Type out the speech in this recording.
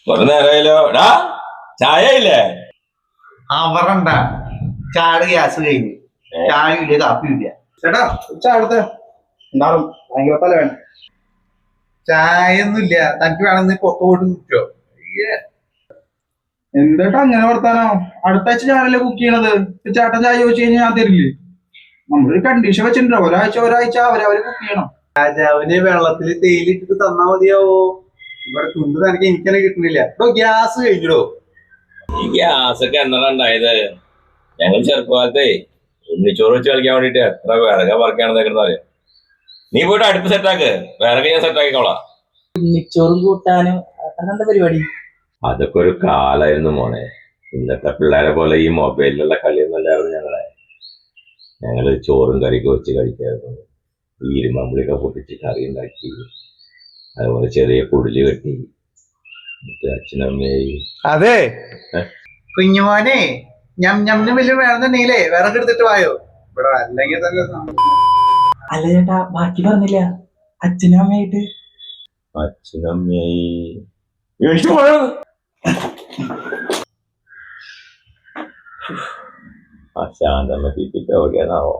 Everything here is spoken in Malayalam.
കൊറേ നേരമായാലോ എടാ ചായ ഇല്ലേ? അവറണ്ട ചാട് ഗ്യാസ് കഴിഞ്ഞ് ചായ ഇല്ല കാപ്പിയില്ല. ചേട്ടാ ചാടുത്ത ഉണ്ടാവും ഭയങ്കര തല വേണം. ചായ ഒന്നുമില്ല. തനിക്ക് വേണമെന്ന് പുറത്തു പോയിട്ട് നിൽക്കോ? എന്തേട്ടാ അങ്ങനെ വർത്താനോ? അടുത്ത ആഴ്ച ഞാനല്ലേ കുക്ക് ചെയ്യണത്. ചേട്ടൻ ചായ ചോദിച്ചു കഴിഞ്ഞാൽ ഞാൻ തരില്ലേ? നമ്മളൊരു കണ്ടീഷൻ വെച്ചിട്ടുണ്ടോ? ഒരാഴ്ച അവരവര് കുക്ക് ചെയ്യണം. രാജാവിന് വെള്ളത്തില് തേയിലിട്ടിട്ട് തന്നാ മതിയാവോ? ഇവിടെ തുണ്ട് തനിക്ക് എനിക്കന്നെ കിട്ടുന്നില്ല. ഇപ്പൊ ഗ്യാസ് കഴിഞ്ഞിടോ. ഈ ഗ്യാസ് ഒക്കെ എന്നാണ് ഉണ്ടായത്? ഞങ്ങൾ ചെറുപ്പകാലത്തെ ഉണ്ണിച്ചോറ് വെച്ച് കളിക്കാൻ വേണ്ടിട്ട് എത്ര വിറക പറക്കാണെന്ന് അറിയാം. നീ പോയിട്ട് അടുപ്പ് സെറ്റാക്ക്, വിറക് ഞാൻ സെറ്റാക്കിക്കോളാം. ഉണ്ണിച്ചോറും കൂട്ടാനും അതെന്താ പരിപാടി? അതൊക്കെ ഒരു കാലായിരുന്നു മോനെ. ഇന്നത്തെ പിള്ളേരെ പോലെ ഈ മൊബൈലിലുള്ള കളിയൊന്നുമല്ലായിരുന്നു ഞങ്ങള് ചോറും കറിയൊക്കെ വെച്ച് കഴിക്കായിരുന്നു. ഈ ഇരുമ്പുളിയൊക്കെ പൊട്ടിച്ച് കറി ഉണ്ടാക്കി, അതുപോലെ ചെറിയ കുടില് കെട്ടി അച്ഛനമ്മയായി. അതെ കുഞ്ഞുമോനെ ഞമ്മന് വലിയ വേണമെന്നുണ്ടെങ്കിലേ വിറക് എടുത്തിട്ട് വായോ. ഇവിടെ അല്ലെങ്കിൽ തന്നെ അല്ല ചേട്ടാ, ബാക്കി പറഞ്ഞില്ല. അച്ഛനും അമ്മയായിട്ട് അച്ഛനമ്മയായി ആ ശാന്തമ്മ എവിടെയാണാവോ?